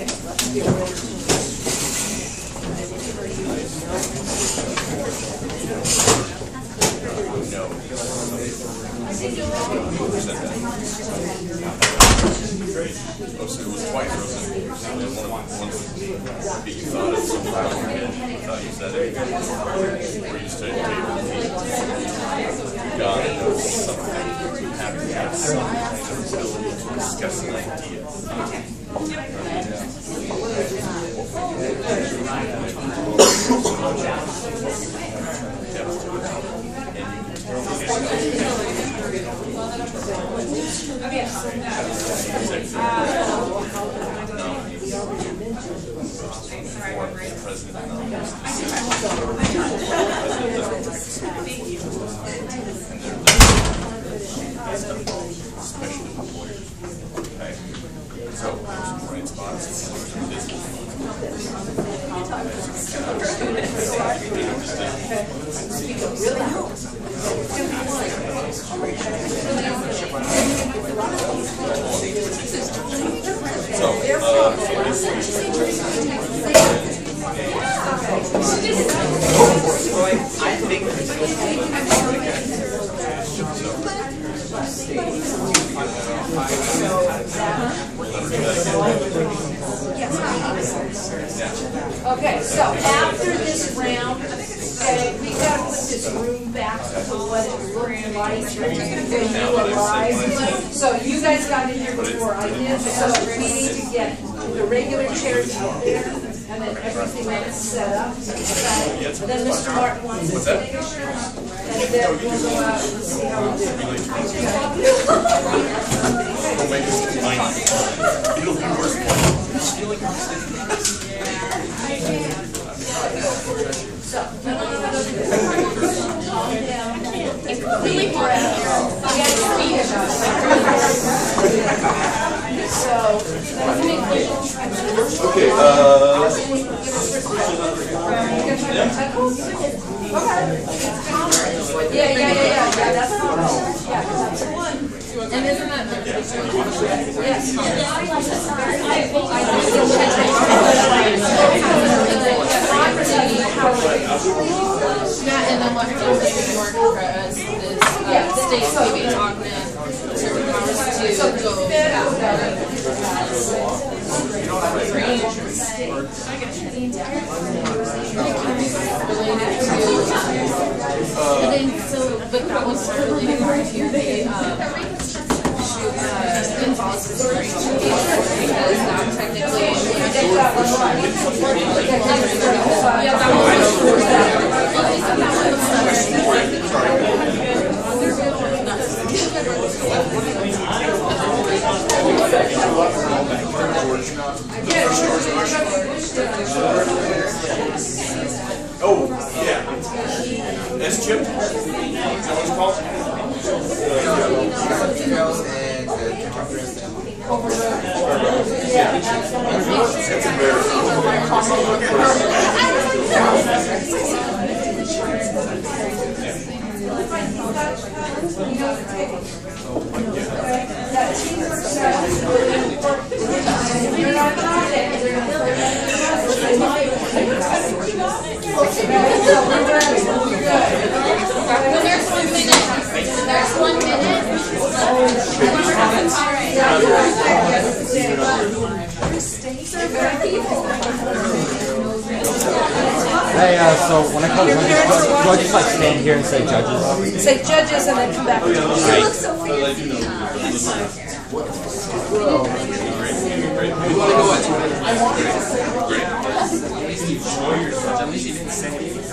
It was twice, Rosen. Once you thought it, so I thought you said it. We're used to table God knows something happened to have some kind of ability to discuss an idea. Okay, so after this round, okay, we gotta put this room back to what it looked like when you arrived. So you guys got in here before I did, so we need to get the regular chairs out there, and then everything else set up. Okay. Then Mr. Martin wants his picture, and then we'll go out and see how we do. It'll be worse. So, really hard out here. Okay, yeah, that's common. Yeah, that's one. And isn't that the yes. And then what happens is more as this state maybe talking certain powers to go and then so but that was related to the involves the story because that technically yeah, that oh, yeah. That's Chip. Is that what it's called? That's embarrassing. That teamwork stuff is really important. You're not confident. There's 1 minute. There's 1 minute. Hey, so when I call judges, do I just like stand here and say judges? Say judges and then come back to you. You look so fancy. At least you didn't say anything.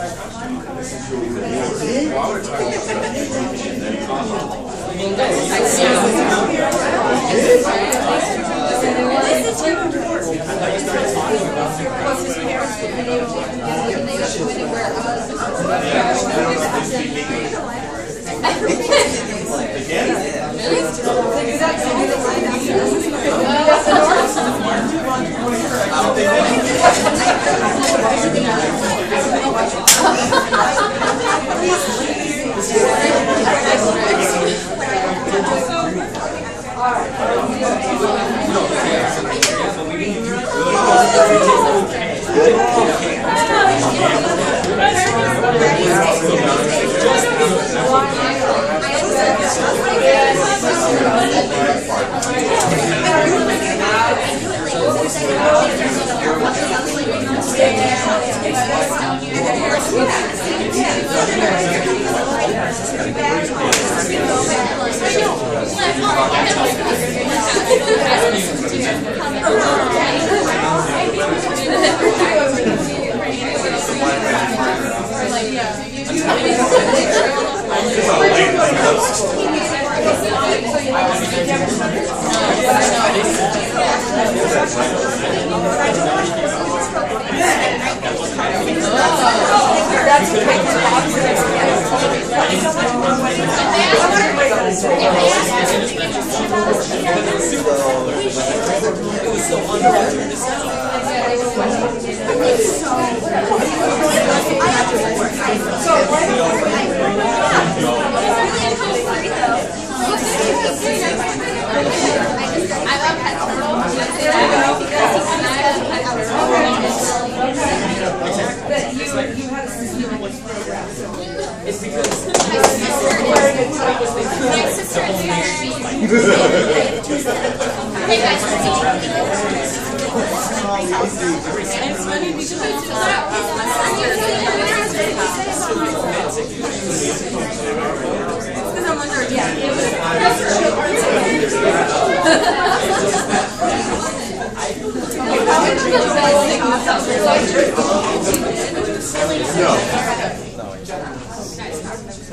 All right.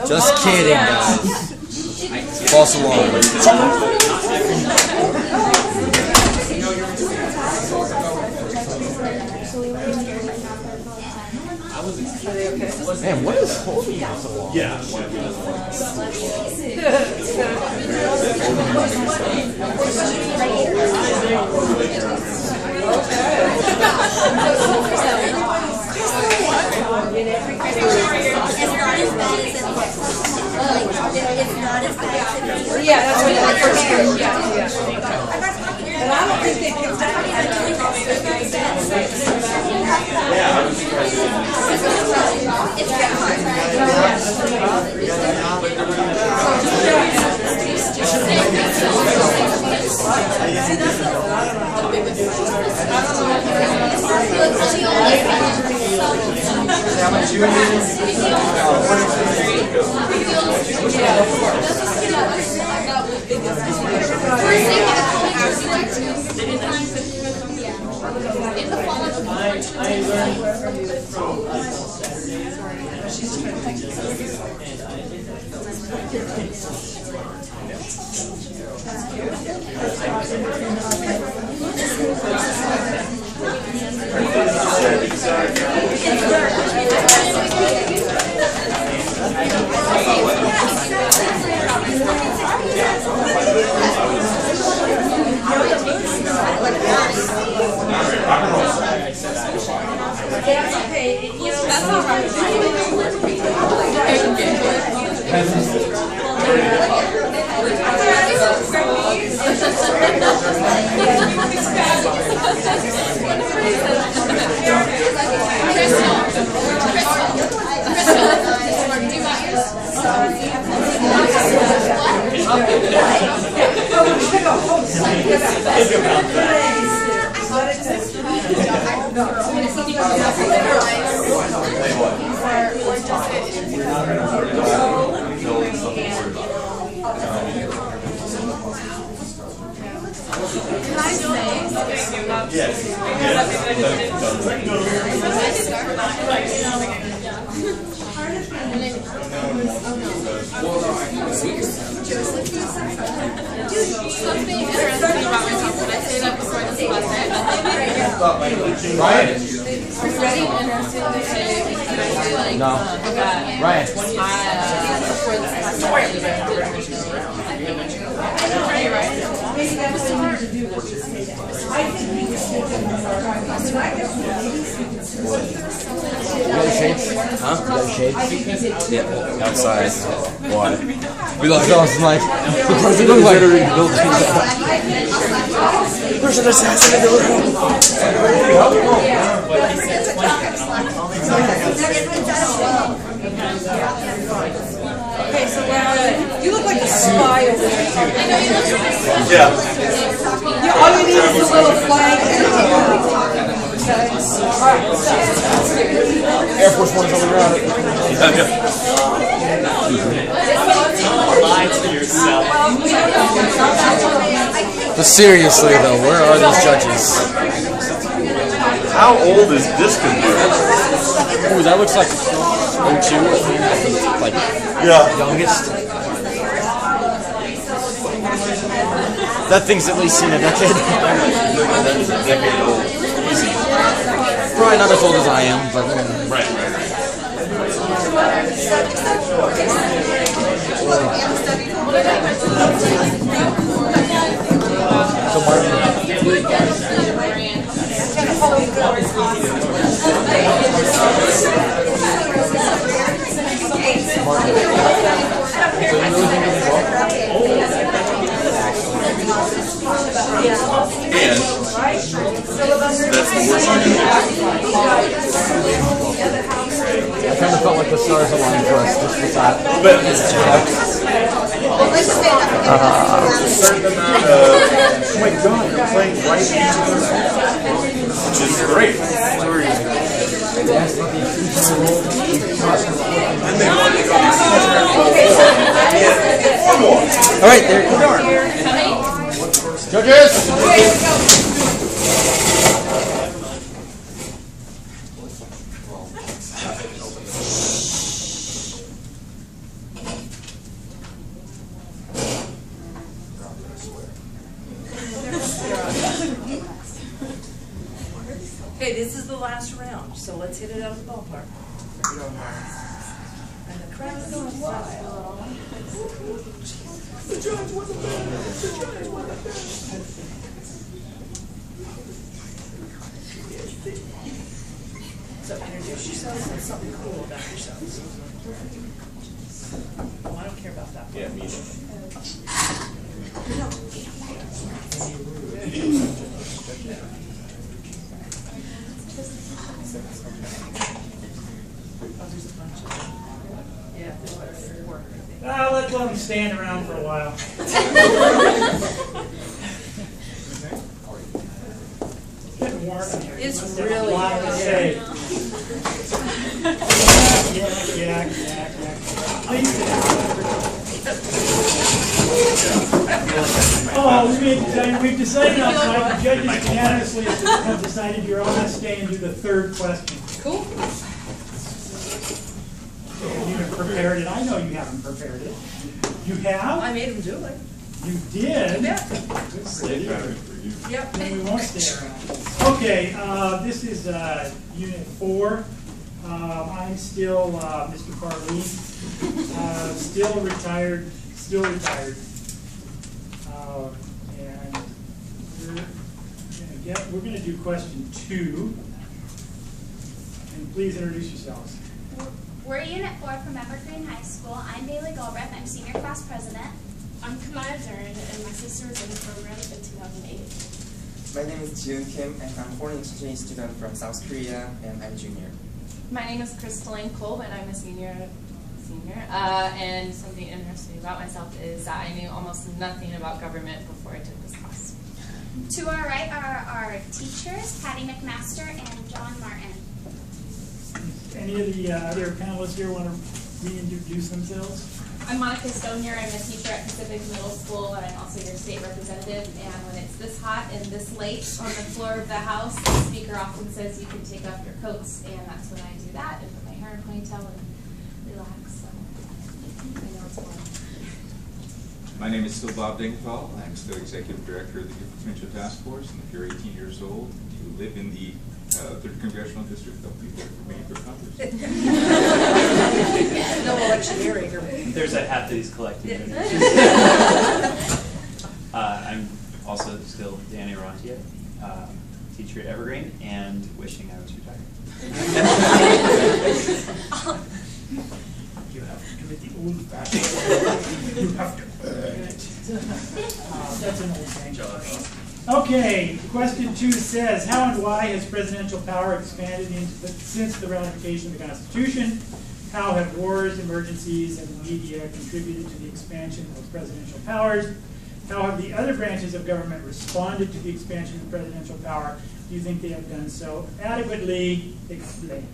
Just kidding, guys. False alarm. Man, what is holding us so long? Yeah. Yeah, that's what I first heard. Yeah. And I don't think they picked up. Ryan? No. Ryan? You got a shade? Huh? You got a shade? Yeah, outside. Why? We lost us like the president is entering the building. There's an assassin in the room. Okay, so you look like a spy over there. Yeah. Yeah, all you need is a little flag and a okay? Alright, Air Force One's on the ground. Lie to yourself. But seriously though, where are these judges? How old is this computer? Ooh, that looks like 02, like Yeah. youngest. That thing's at least seen a decade. That's a decade old. Easy. Probably not as old as I am, but Right. so Martin. And that's the worst you can I kind of felt like the stars aligned for us just for that. But it's certain amount of, oh my god, you're playing right into this, which is great. And they want to go one more. All right, there you go. Judges! Okay, this is the last round, so let's hit it out of the ballpark. And the crowd's going wild. The judge wasn't there. The judge wasn't there. So introduce yourselves and something cool about yourselves. Oh, I don't care about that. Yeah, me neither. Let's let them stand around for a while. It's getting warm in here. It's Must have a really lot to hot. say. Yeah. Please sit down. Oh, we've decided outside, the judges unanimously have decided you're all going to stay and do the third question. Cool. You have prepared it. I know you haven't prepared it. You have? I made him do it. You did? Yeah. Yep. Then we won't stay around. Okay, this is Unit 4. I'm still Mr. Farley. Still retired. And we're going to do question 2. And please introduce yourselves. We're Unit 4 from Evergreen High School. I'm Bailey Galbraith. I'm Senior Class President. I'm Kanaya Zern, and my sister was in the program in 2008. My name is Jiun Kim, and I'm a foreign exchange student from South Korea, and I'm junior. My name is Crystalline Kolb, and I'm a senior. And something interesting about myself is that I knew almost nothing about government before I took this class. To our right are our teachers, Patty McMaster and John Martin. Any of the other panelists here want to reintroduce themselves? I'm Monica Stonier. I'm a teacher at Pacific Middle School, and I'm also your state representative. And when it's this hot and this late on the floor of the House, the speaker often says you can take off your coats, and that's when I do that and put my hair in a ponytail and relax. So I know it's fun. My name is still Bob Dingfall. I'm still Executive Director of the Gifford Dementia Task Force, and if you're 18 years old, you live in the 3rd Congressional District, don't be voting for me for Congress. No electioneering. There's that hat that he's collecting. I'm also still Danny Arantia, teacher at Evergreen, and wishing I was retired. You have to do it the old-fashioned way. You have to earn it. That's an old thing. Okay, question 2 says, how and why has presidential power expanded since the ratification of the Constitution? How have wars, emergencies, and the media contributed to the expansion of presidential powers? How have the other branches of government responded to the expansion of presidential power? Do you think they have done so adequately? Explain.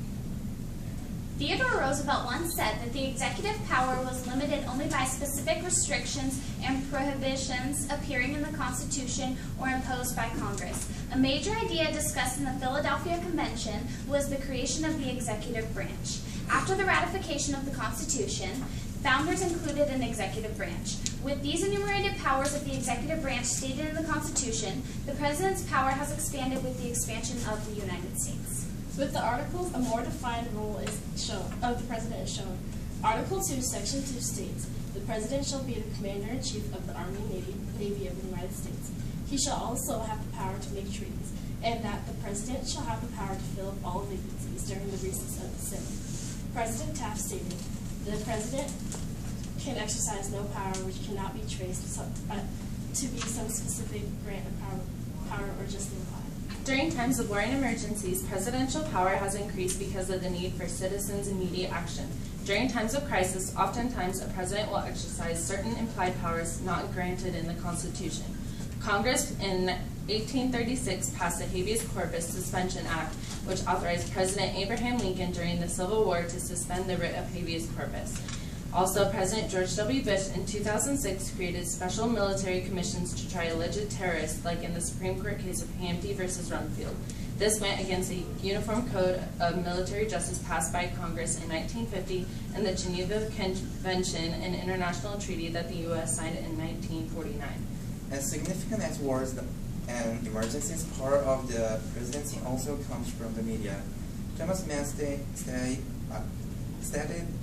Theodore Roosevelt once said that the executive power was limited only by specific restrictions and prohibitions appearing in the Constitution or imposed by Congress. A major idea discussed in the Philadelphia Convention was the creation of the executive branch. After the ratification of the Constitution, founders included an executive branch. With these enumerated powers of the executive branch stated in the Constitution, the President's power has expanded with the expansion of the United States. With the Articles, a more defined role is shown, of the President is shown. Article 2, Section 2 states, the President shall be the Commander-in-Chief of the Army and Navy of the United States. He shall also have the power to make treaties, and that the President shall have the power to fill up all vacancies during the recess of the Senate. President Taft stated, the President can exercise no power which cannot be traced to be some specific grant of power or just implied. During times of war and emergencies, presidential power has increased because of the need for citizens' immediate action. During times of crisis, oftentimes a president will exercise certain implied powers not granted in the Constitution. Congress in 1836 passed the Habeas Corpus Suspension Act, which authorized President Abraham Lincoln during the Civil War to suspend the writ of habeas corpus. Also, President George W. Bush in 2006 created special military commissions to try alleged terrorists, like in the Supreme Court case of Hamdi versus Rumfield. This went against the Uniform Code of Military Justice passed by Congress in 1950 and the Geneva Convention, an international treaty that the U.S. signed in 1949. As significant as wars and emergencies, part of the presidency also comes from the media. Thomas Mann stated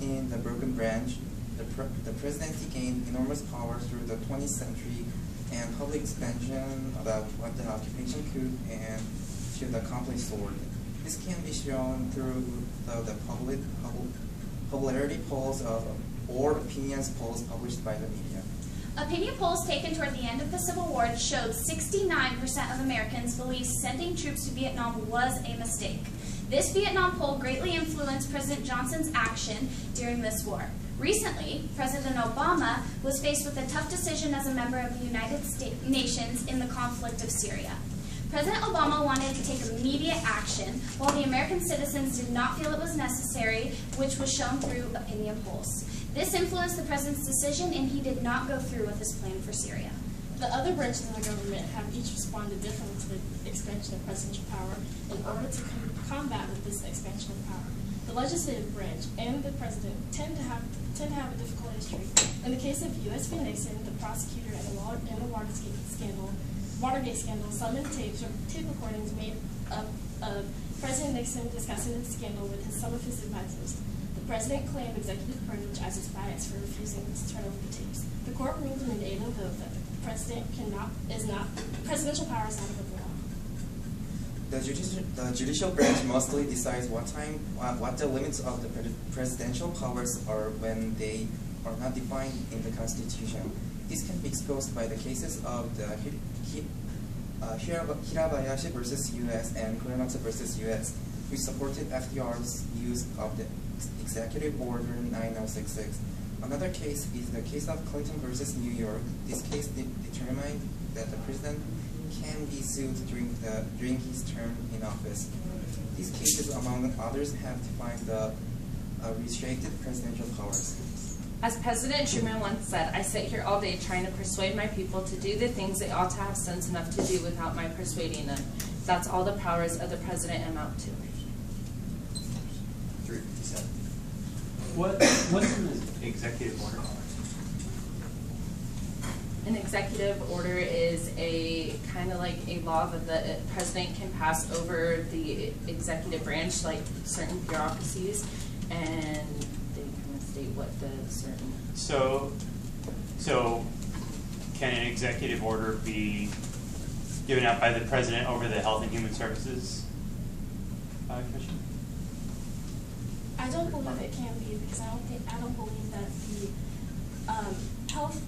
in The Broken Branch, the presidency gained enormous power through the 20th century and public expansion about what the occupation could and should accomplish toward. This can be shown through the popularity polls or opinions polls published by the media. Opinion polls taken toward the end of the Civil War showed 69% of Americans believed sending troops to Vietnam was a mistake. This Vietnam poll greatly influenced President Johnson's action during this war. Recently, President Obama was faced with a tough decision as a member of the United Nations in the conflict of Syria. President Obama wanted to take immediate action, while the American citizens did not feel it was necessary, which was shown through opinion polls. This influenced the president's decision, and he did not go through with his plan for Syria. The other branches of the government have each responded differently to the expansion of presidential power in order to combat with this expansion of power. The legislative branch and the president tend to have a difficult history. In the case of U.S. v. Nixon, the prosecutor in the Watergate scandal summoned tape recordings made of President Nixon discussing the scandal with some of his advisors. The president claimed executive privilege as his bias for refusing to turn over the tapes. The court ruled in an 8-0 vote that the presidential power is not above the law. The judicial branch mostly decides what the limits of the presidential powers are when they are not defined in the Constitution. This can be exposed by the cases of the Hirabayashi versus U.S. and Korematsu versus U.S., which supported FDR's use of the Executive Order 9066. Another case is the case of Clinton versus New York. This case determined that the president can be sued during his term in office. These cases, among others, have defined the restricted presidential powers. As President Truman once said, I sit here all day trying to persuade my people to do the things they ought to have sense enough to do without my persuading them. That's all the powers of the president amount to. 357. What's an executive order? An executive order is a kind of like a law that the president can pass over the executive branch, like certain bureaucracies, and they kind of state what the certain. So can an executive order be given out by the president over the Health and Human Services Commission? I don't believe it can be, because I don't believe that the health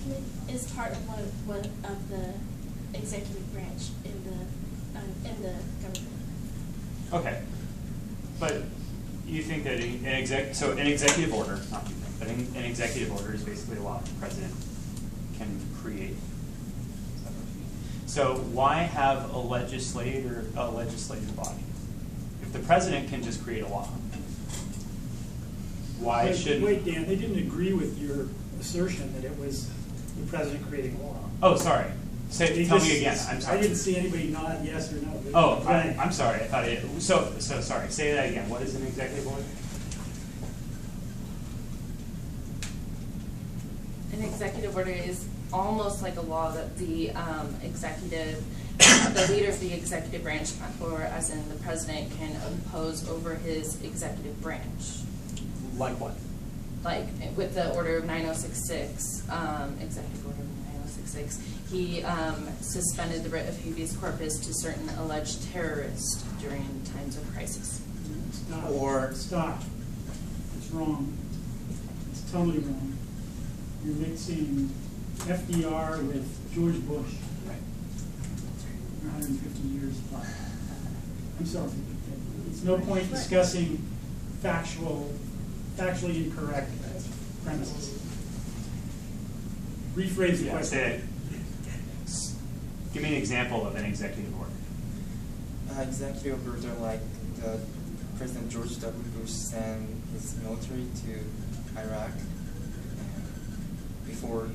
committee is part of the executive branch in the government. Okay, but you think that an executive order, not you think, but an executive order is basically a law the president can create. Is that what you mean? So why have a legislative body? If the president can just create a law, why shouldn't? Wait, Dan, they didn't agree with your assertion that it was the president creating a law. Oh, sorry. Tell me again. I'm sorry. I didn't see anybody nod yes or no. Oh, I'm sorry. I thought it. So sorry. Say that again. What is an executive order? An executive order is almost like a law that the executive, the leader of the executive branch, or as in the president, can impose over his executive branch. Like what? Like with the order of 9066, executive order of 9066, he suspended the writ of habeas corpus to certain alleged terrorists during times of crisis. Stop. It's wrong. It's totally wrong. You're mixing FDR with George Bush. Right. 150 years apart. I'm sorry. It's no point discussing factually incorrect premises. Rephrase the question. Give me an example of an executive order. Executive order like the President George W. Bush sent his military to Iraq before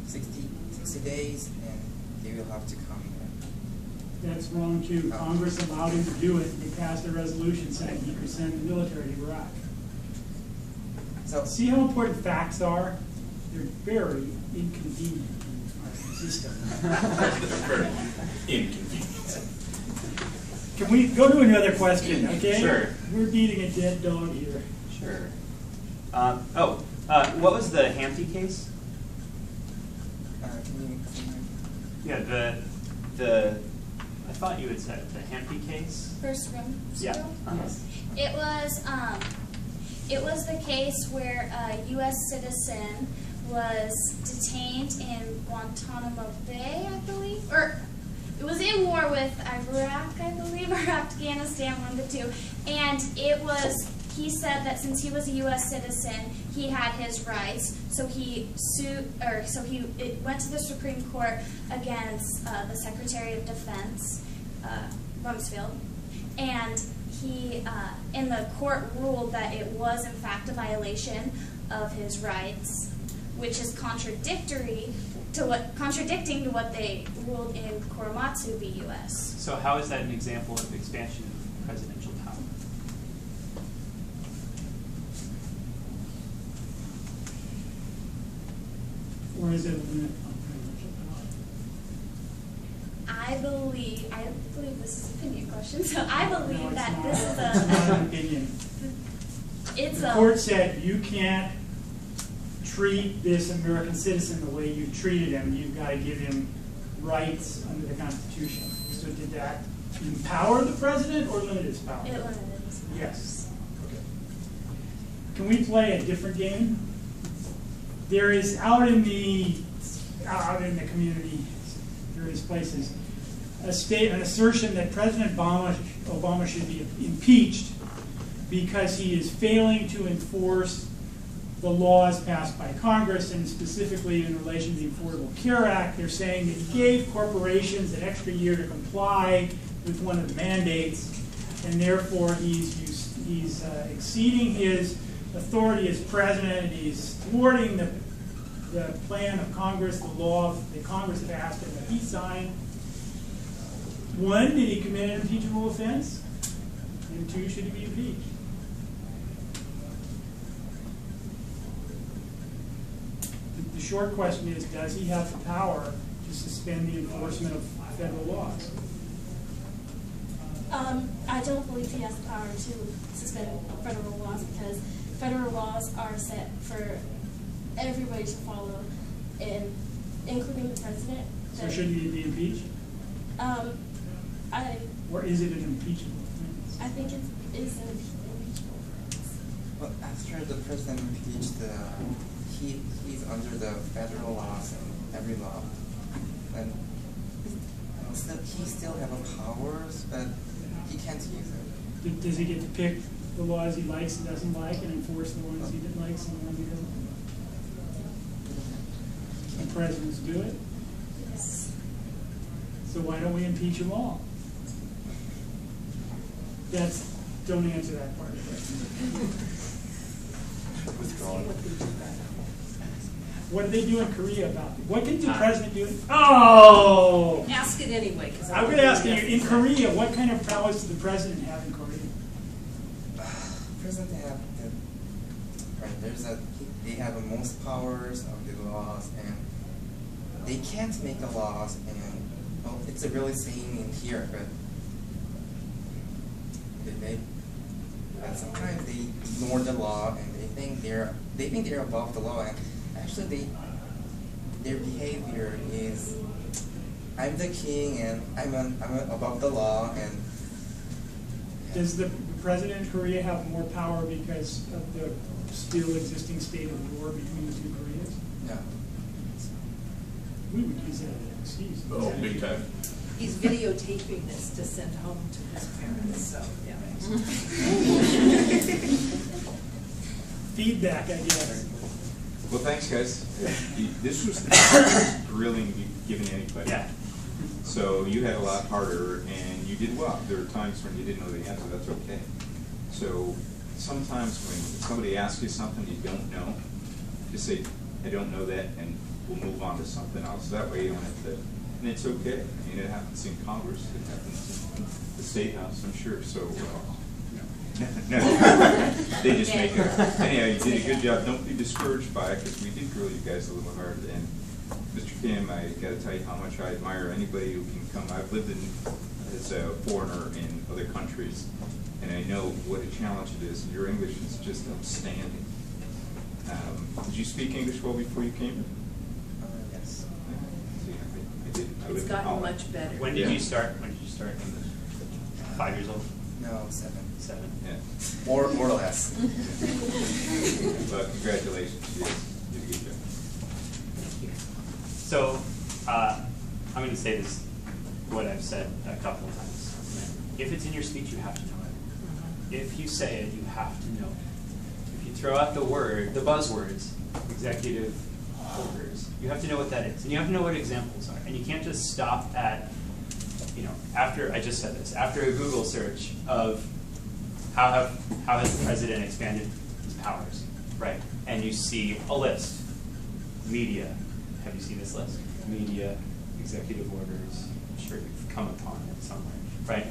60 days, and they will have to come here. That's wrong too. Congress allowed him to do it. They passed a resolution saying he could send the military to Iraq. So, see how important facts are? They're very inconvenient in our system. Very inconvenient. Can we go to another question, okay? Sure. We're beating a dead dog here. Sure. What was the Hampty case? Yeah, I thought you had said the Hampty case. First room. Yeah. It was the case where a U.S. citizen was detained in Guantanamo Bay, I believe, or it was in war with Iraq, I believe, or Afghanistan, one of the two. And he said that since he was a U.S. citizen, he had his rights. So he went to the Supreme Court against the Secretary of Defense, Rumsfeld, and he, in the court ruled that it was in fact a violation of his rights, which is contradicting to what they ruled in Korematsu v. U.S. So how is that an example of expansion of presidential power? Or is it a limit on presidential power? I believe this is an opinion question, so I believe that this is not an opinion. The court said you can't treat this American citizen the way you treated him. You've got to give him rights under the Constitution. So did that empower the president or limit his power? It limited his power. Yes. Okay. Can we play a different game? There is out in the community, various places, an assertion that President Obama should be impeached because he is failing to enforce the laws passed by Congress, and specifically in relation to the Affordable Care Act. They're saying that he gave corporations an extra year to comply with one of the mandates, and therefore he's exceeding his authority as president, and he's thwarting the plan of Congress, the law that Congress passed and that he signed. One, did he commit an impeachable offense? And two, should he be impeached? The short question is, does he have the power to suspend the enforcement of federal laws? I don't believe he has the power to suspend federal laws because federal laws are set for everybody to follow, including the president. So should he be impeached? Or is it an impeachable offense? I think it is an impeachable offense. Well, after the president impeached, he's under the federal laws and every law. And it's that he still have powers, but he can't use it. Does he get to pick the laws he likes and doesn't like and enforce the ones he likes and the ones he doesn't like? The presidents do it? Yes. So why don't we impeach them all? Don't answer that part of it. What do they do in Korea about it? What can the president do? Oh! Ask it anyway, because I'm going to ask you, in Korea, what kind of powers does the president have in Korea? President have they have the most powers of the laws, and they can't make the laws, and well, it's a really saying in here, but sometimes they ignore the law and they think they're above the law, and actually their behavior is, I'm the king and I'm above the law. And does the president in Korea have more power because of the still existing state of war between the two Koreas? No. We would use that as an excuse. Oh, big time. He's videotaping this to send home to his parents, so, yeah. Feedback, I guess. Well, thanks, guys. This was the hardest grilling you've given anybody. Yeah. So you had a lot harder, and you did well. There were times when you didn't know the answer. That's okay. So sometimes when somebody asks you something you don't know, just say, I don't know that, and we'll move on to something else. That way you don't have to, and it's okay. I mean, it happens in Congress. It happens in the State House, I'm sure. So, no. They just make it. Anyhow, you did a good job. Don't be discouraged by it, because we did grill you guys a little hard. And Mr. Kim, I got to tell you how much I admire anybody who can come. I've lived as a foreigner in other countries, and I know what a challenge it is. And your English is just outstanding. Did you speak English well before you came? Yes. See, I did. I It's lived in gotten Holland. much better. When did you start? When did you start English? 5 years old? No, 7. 7. Yeah. More or less. Well, congratulations. You did a good job. So, I'm going to say this, what I've said a couple of times. If it's in your speech, you have to know it. If you say it, you have to know it. If you throw out the word, the buzzwords, executive orders, you have to know what that is. And you have to know what examples are. And you can't just stop at, after, I just said this, after a Google search of how has the president expanded his powers, right? And you see a list, media. Have you seen this list? Media, executive orders. I'm sure you've come upon it somewhere, right?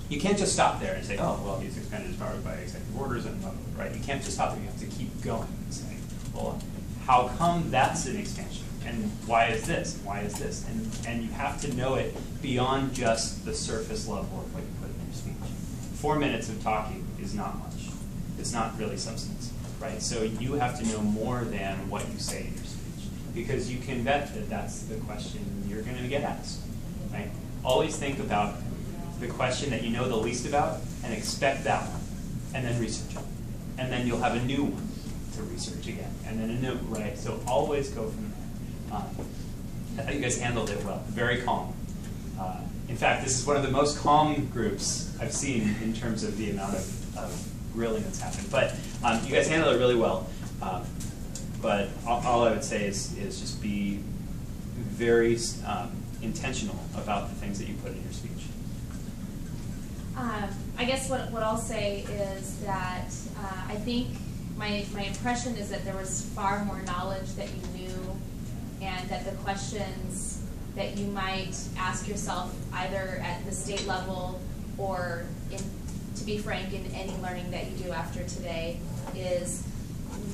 You can't just stop there and say, oh, well, he's expanded his powers by executive orders and blah, blah, blah, right? You can't just stop there. You have to keep going and say, well, how come that's an expansion? And why is this? And why is this? And you have to know it beyond just the surface level of what you put in your speech. 4 minutes of talking is not much. It's not really substance, right? So you have to know more than what you say in your speech, because you can bet that that's the question you're going to get asked, right? Always think about the question that you know the least about and expect that one, and then research it. And then you'll have a new one to research again, and then a new, right? So always go from there. I thought you guys handled it well, very calm. In fact, this is one of the most calm groups I've seen in terms of the amount of grilling that's happened. But you guys handled it really well. But all I would say is just be very intentional about the things that you put in your speech. I guess what I'll say is that I think my impression is that there was far more knowledge that you knew, and that the questions that you might ask yourself either at the state level or, to be frank, in any learning that you do after today is,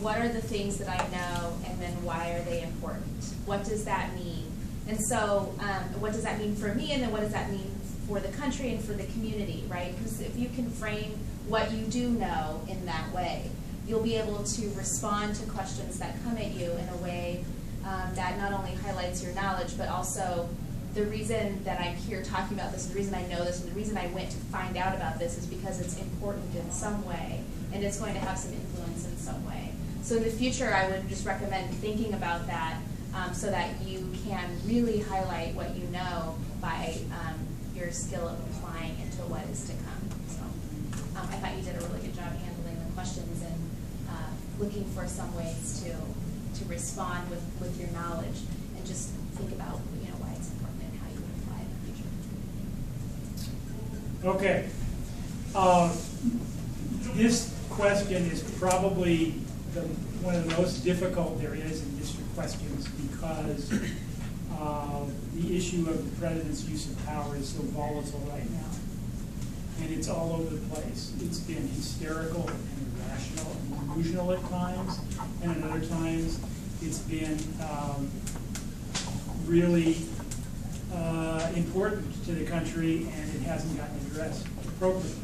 what are the things that I know, and then why are they important? What does that mean? And so what does that mean for me, and then what does that mean for the country and for the community, right? Because if you can frame what you do know in that way, you'll be able to respond to questions that come at you in a way that not only highlights your knowledge, but also the reason that I'm here talking about this, and the reason I know this, and the reason I went to find out about this is because it's important in some way, and it's going to have some influence in some way. So in the future, I would just recommend thinking about that so that you can really highlight what you know by your skill of applying it to what is to come. So I thought you did a really good job handling the questions and looking for some ways to respond with your knowledge, and just think about why it's important and how you would apply it in the future. Okay. This question is probably one of the most difficult there is in district questions, because the issue of the president's use of power is so volatile right now. And it's all over the place. It's been hysterical and irrational and delusional at times, and at other times it's been really important to the country, and it hasn't gotten addressed appropriately.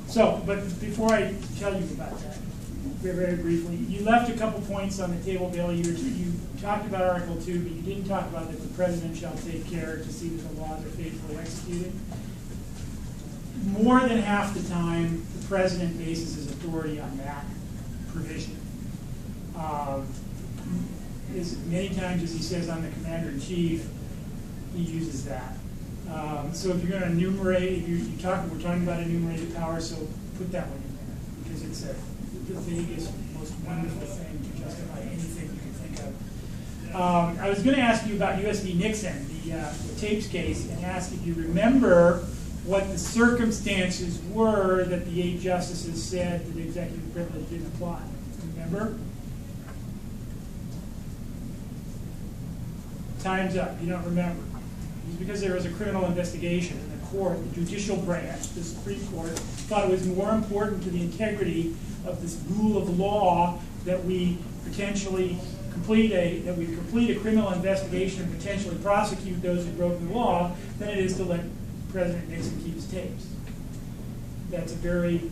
So, but before I tell you about that, very briefly, you left a couple points on the table, Bill. You talked about Article 2, but you didn't talk about that the president shall take care to see that the laws are faithfully executed. More than half the time, the president bases his authority on that provision. As many times as he says I'm the commander-in-chief, he uses that. So if you're going to enumerate, we're talking about enumerated power, so put that one in there, because it's the vaguest, most wonderful thing to justify anything you can think of. I was going to ask you about U.S. v. Nixon, the tapes case, and ask if you remember what the circumstances were that the 8 justices said that executive privilege didn't apply. Remember? Time's up. You don't remember. It's because there was a criminal investigation in the court, the judicial branch, the Supreme Court, thought it was more important to the integrity of this rule of law that we potentially complete a criminal investigation and potentially prosecute those who broke the law than it is to let President Nixon keep his tapes. That's a very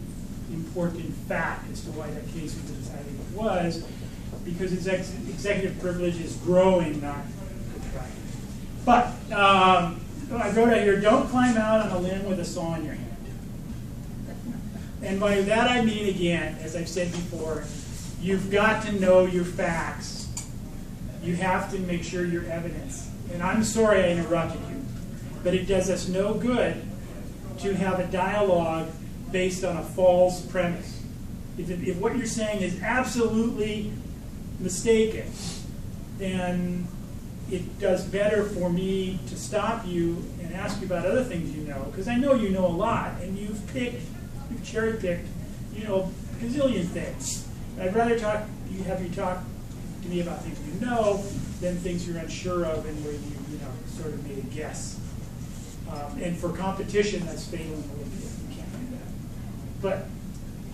important fact as to why that case was decided it was, because executive privilege is growing, not contracting. But I wrote out here, don't climb out on a limb with a saw in your hand. And by that I mean, again, as I've said before, you've got to know your facts. You have to make sure your evidence. And I'm sorry I interrupted you, but it does us no good to have a dialogue based on a false premise. If what you're saying is absolutely mistaken, then it does better for me to stop you and ask you about other things you know, because I know you know a lot, and you've cherry-picked, a gazillion things. I'd rather have you talk to me about things you know than things you're unsure of and where you sort of made a guess. And for competition, that's fatal in Olympia. You can't do that. But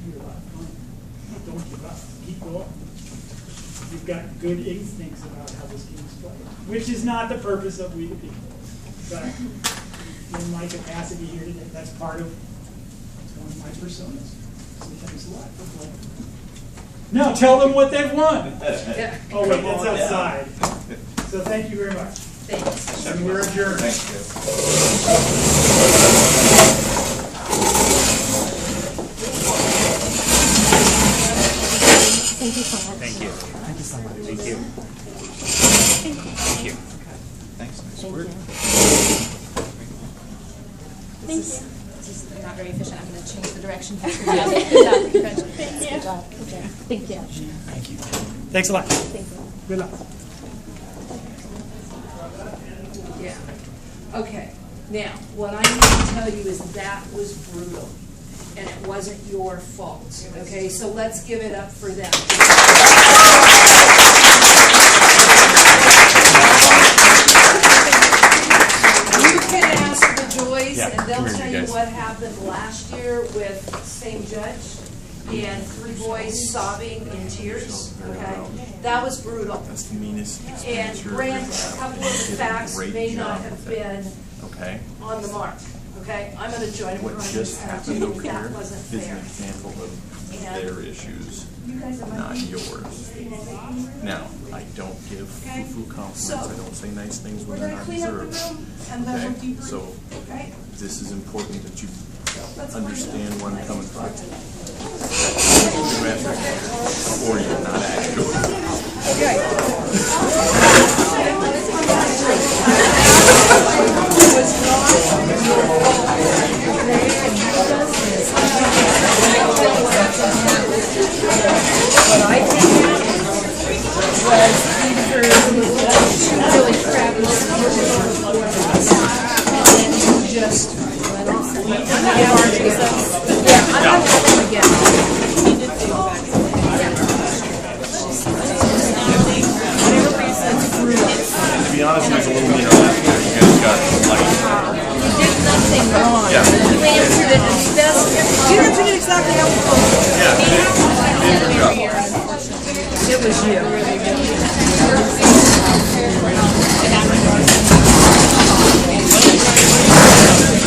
you're a lot of fun. Don't give up. Keep going. You've got good instincts about how this game is played, which is not the purpose of We the People. But in my capacity here today, that's part of one of my personas. So thanks a lot for playing. Now tell them what they've won. Oh wait, that's outside. So thank you very much. Thanks. And we're adjourned. Thanks, Bill. Thank you so much. Thank you. Thank you so much. Thank you. Thank you. Thanks, nice Thank work. you. This is not very efficient. I'm going to change the direction back. Good job. Good job. Thank you. Thank you. Thanks a lot. Thank you. Good luck. Yeah. Okay. Now, what I need to tell you is that was brutal, and it wasn't your fault. Okay, so let's give it up for them. You can ask the Joys, Yeah, and they'll come here, tell you you guys. what happened last year with same judge and 3 boys sobbing in tears. Okay, that was brutal. That's the meanest And expenditure. Grant, a couple of the facts Great may not job have with it. been Okay. on the mark. Okay, I'm going to join in What on just this happened over that here wasn't is an fair. example of And their issues, you guys are my not people. yours. Now, I don't give foo-foo compliments. So, I don't say nice things We're when they're going to not clean up the deserved. room, and then Okay? we'll debrief. So, Okay? this is important that you Let's understand find where I'm out. coming from. Or you're not actually. Was not To be honest, there's a little meaner last year. You guys got like. You did nothing wrong. Yeah. You answered it as best. You answered it exactly how we told you. Yeah. It was you.